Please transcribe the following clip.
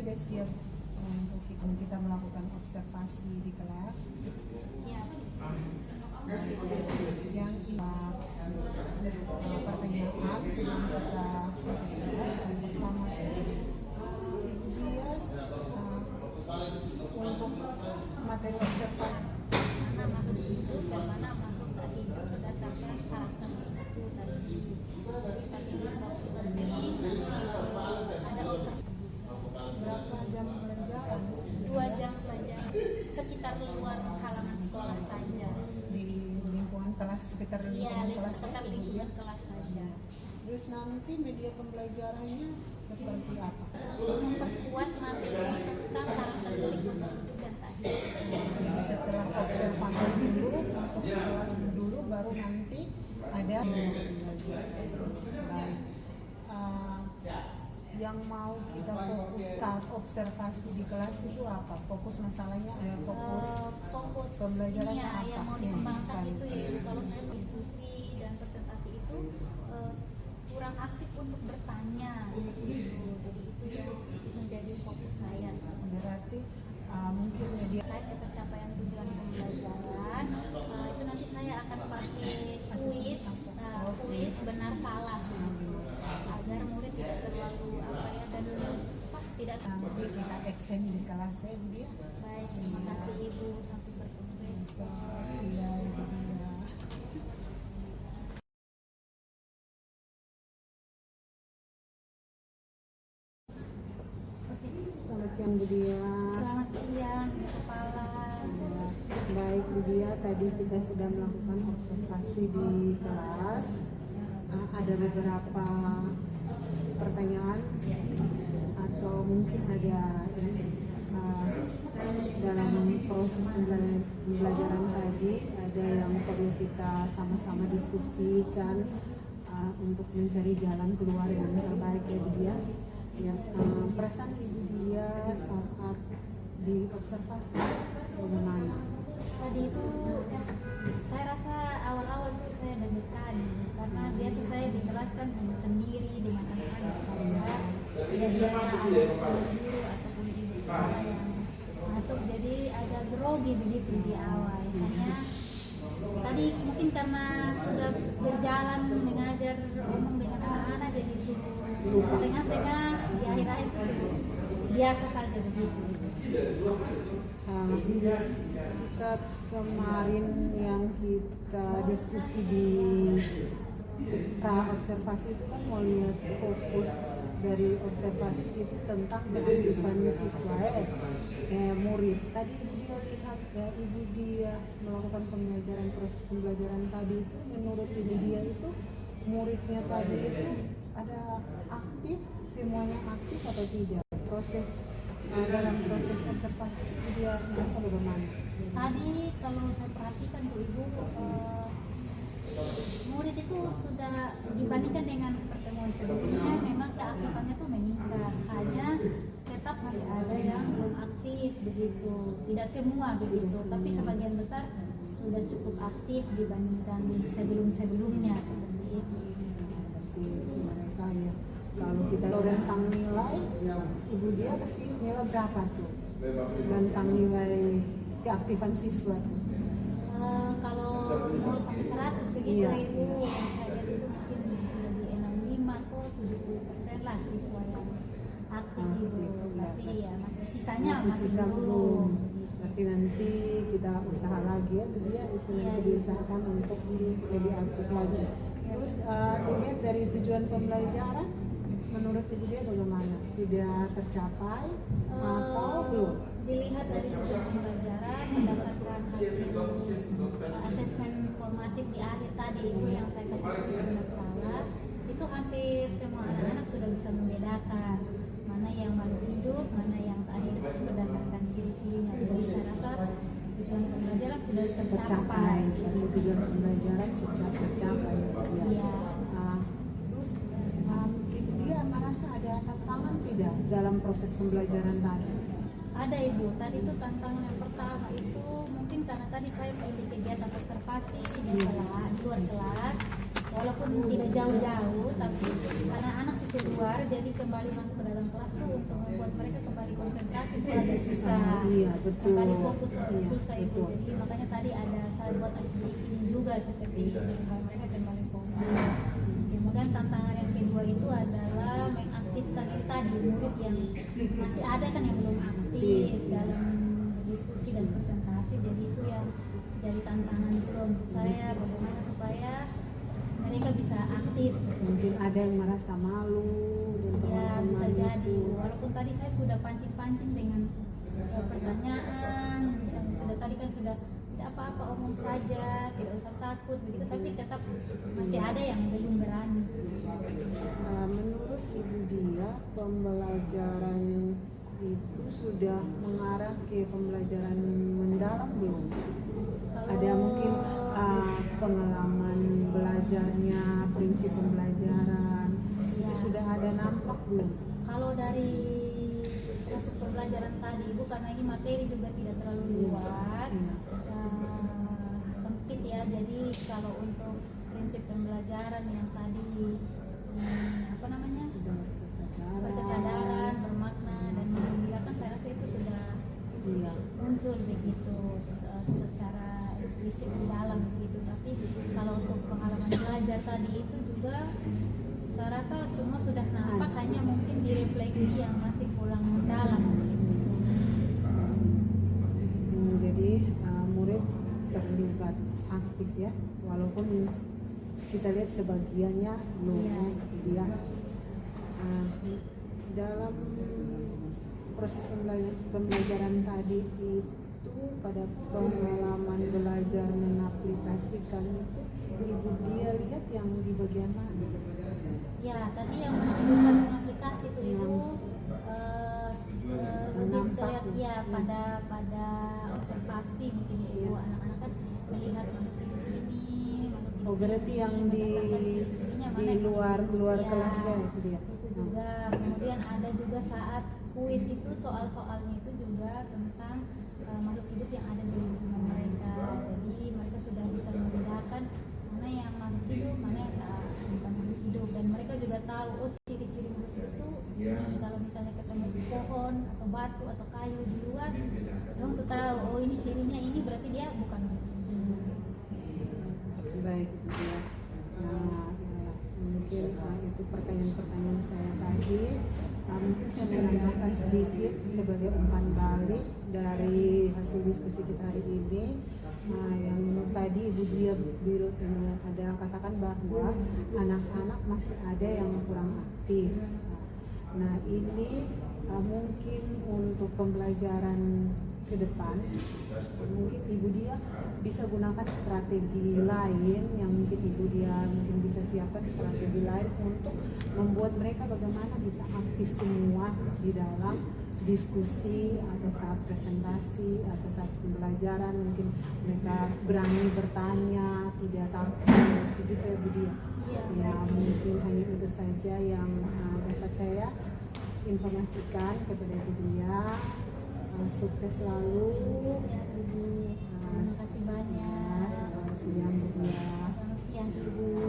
sudah siap untuk kita melakukan observasi di kelas? Siap. Yang pertanyaan sebelum kita masuk ke kelas, yang pertama Ibu Dias untuk materi observasi Mana makhluk hidup dan mana makhluk tak hidup berdasarkan karakter itu tadi. Jadi tadi disebut nanti ada observasi. berapa jam pelajaran 2 jam pelajaran sekitar luar halaman sekolah saja. di lingkungan kelas, sekitar Iya, lingkungan kelas sekitar ya, Ibu lingkungan ya? kelas saja. Terus nanti media pembelajarannya seperti apa? Memperkuat materi tentang karakteristik makhluk hidup dan tak hidup. Jadi setelah observasi dulu, masuk ke kelas dulu, baru nanti ada baik. Yang mau kita fokus saat observasi di kelas itu apa? Fokus masalahnya, fokus pembelajarannya ya, apa? yang mau dikembangkan itu ya, kalau saya diskusi dan presentasi itu kurang aktif untuk bertanya seperti itu. Jadi itu yang menjadi fokus saya. Berarti mungkin media Terkait ketercapaian tujuan pembelajaran, itu nanti saya akan pakai kuis benar salah agar murid tidak terlalu dan tidak kita extend di kelas ya, Bu Dia. baik. Terima kasih Ibu, sampai bertemu besok. Iya, Ibu Dia. Selamat siang Bu Dia. Selamat siang, Kepala. Baik Bu Dia, tadi kita sudah melakukan observasi di kelas. Ada beberapa pertanyaan atau mungkin ada dalam proses pembelajaran tadi ada yang perlu kita sama-sama diskusikan untuk mencari jalan keluar yang terbaik ya Bu Dia. Ya, perasaan Ibu Dia saat diobservasi bagaimana? Tadi itu saya rasa awal-awal tuh saya deg-degan karena biasa saya di kelas kan hanya sendiri dengan anak-anak saja, tidak biasa ada guru ataupun ibu sekolah yang masuk, jadi agak grogi begitu di awal. Hanya tadi mungkin karena sudah berjalan mengajar omong dengan anak-anak, jadi suruh tengah-tengah di akhir-akhir itu sudah biasa saja begitu. Kemarin yang kita diskusi di observasi itu kan mau lihat fokus dari observasi itu tentang keaktifan siswa murid. Tadi Ibu Dia lihat ya, Ibu Dia melakukan pembelajaran, proses pembelajaran tadi itu menurut Ibu Dia itu muridnya tadi itu ada aktif, semuanya aktif atau tidak? Dalam proses observasi itu dia merasa bagaimana? Tadi kalau saya perhatikan Bu Ibu, murid itu sudah dibandingkan dengan pertemuan sebelumnya memang keaktifannya tuh meningkat, hanya tetap masih ada yang belum aktif begitu, tidak semua begitu, tapi sebagian besar sudah cukup aktif dibandingkan sebelum-sebelumnya seperti itu. Mereka ya, kalau kita rentang nilai, Ibu Dia kasih nilai berapa tuh? Rentang nilai keaktifan siswa tuh? Kalau 0 sampai 100 begitu iya, Ibu, saya lihat itu mungkin sudah di 65 kok 70% lah siswa yang aktif Ibu, tapi ya masih sisanya masih belum. Berarti nanti kita usaha lagi ya, dia itu nanti diusahakan untuk lebih aktif lagi. Terus dilihat dari tujuan pembelajaran, menurut Ibu Dia bagaimana? Sudah tercapai atau belum? Dilihat dari tujuan pembelajaran berdasarkan hasil asesmen formatif di akhir tadi itu yang saya kasih kuis benar salah, itu hampir semua anak-anak sudah bisa membedakan mana yang makhluk hidup, mana yang tak hidup itu berdasarkan ciri-cirinya. Jadi saya rasa tujuan pembelajaran sudah tercapai. Tujuan pembelajaran sudah tercapai. Iya. Terus Ibu Dia merasa ada tantangan tidak dalam proses pembelajaran tadi? Ada Ibu, tadi itu tantangan yang pertama itu mungkin karena tadi saya pilih kegiatan observasi di luar kelas, walaupun tidak jauh-jauh, tapi anak-anak sudah keluar, jadi kembali masuk ke dalam kelas tuh untuk membuat mereka kembali konsentrasi itu agak susah. Iya, betul. Kembali fokus tuh agak Iya, susah Ibu. betul. Jadi makanya tadi ada saya buat ice breaking juga seperti itu supaya mereka kembali fokus. Kemudian tantangan yang kedua itu adalah mengaktifkan itu tadi murid yang masih ada kan yang belum aktif dalam diskusi dan presentasi. Jadi itu yang jadi tantangan juga untuk saya, bagaimana supaya mereka bisa aktif. Mungkin ada yang merasa malu dan Ya teman-teman bisa jadi, itu. walaupun tadi saya sudah pancing-pancing dengan pertanyaan, misalnya sudah tadi kan sudah tidak apa-apa omong saja, tidak usah takut begitu, tapi tetap masih ada yang belum berani. Menurut Ibu Dia, pembelajaran itu sudah mengarah ke pembelajaran mendalam belum? Ada mungkin pengalaman belajarnya, prinsip pembelajaran itu sudah ada nampak belum? Kalau dari proses pembelajaran tadi Ibu, karena ini materi juga tidak terlalu luas, sempit ya, jadi kalau untuk prinsip pembelajaran yang tadi apa namanya, berkesadaran, bermakna dan menggembirakan, saya rasa itu sudah muncul begitu secara eksplisit di dalam begitu. Tapi kalau untuk pengalaman belajar tadi itu juga saya rasa semua sudah nampak, hanya mungkin di refleksi yang masih kurang mendalam. Jadi murid terlibat aktif ya, walaupun kita lihat sebagiannya belum. Dia dalam proses pembelajaran tadi itu, pada pengalaman belajar mengaplikasikan itu, Ibu Dia lihat yang di bagian mana? Ya, tadi yang menunjukkan aplikasi itu Ibu lebih terlihat ya pada observasi mungkin Ibu, anak-anak kan melihat makhluk hidup ini, makhluk hidup berarti yang di luar kelasnya itu dia. Itu juga. Kemudian ada juga saat kuis itu, soal-soalnya itu juga tentang makhluk hidup yang ada di lingkungan mereka. Jadi mereka sudah bisa membedakan mana yang makhluk hidup, mana yang bukan makhluk hidup, dan mereka juga tahu ciri-ciri makhluk itu. Kalau misalnya ketemu pohon atau batu atau kayu di luar, dong sudah tahu ini cirinya ini, berarti dia bukan makhluk hidup. Baik, ya. Mungkin itu pertanyaan-pertanyaan saya tadi. Mungkin saya menambahkan sedikit sebagai umpan balik dari hasil diskusi kita hari ini. Yang tadi Ibu Dia ada katakan bahwa anak-anak masih ada yang kurang aktif. Nah ini mungkin untuk pembelajaran ke depan, mungkin Ibu Dia bisa gunakan strategi lain yang mungkin Ibu Dia bisa siapkan strategi lain untuk membuat mereka bagaimana bisa aktif semua di dalam diskusi atau saat presentasi atau saat pembelajaran. Mungkin mereka berani bertanya, tidak takut, begitu ya Bu Dia. Ya mungkin hanya itu saja yang dapat saya informasikan kepada Ibu Dia. Sukses selalu. Terima kasih banyak. Selamat siang Bu Dia. Selamat siang Ibu.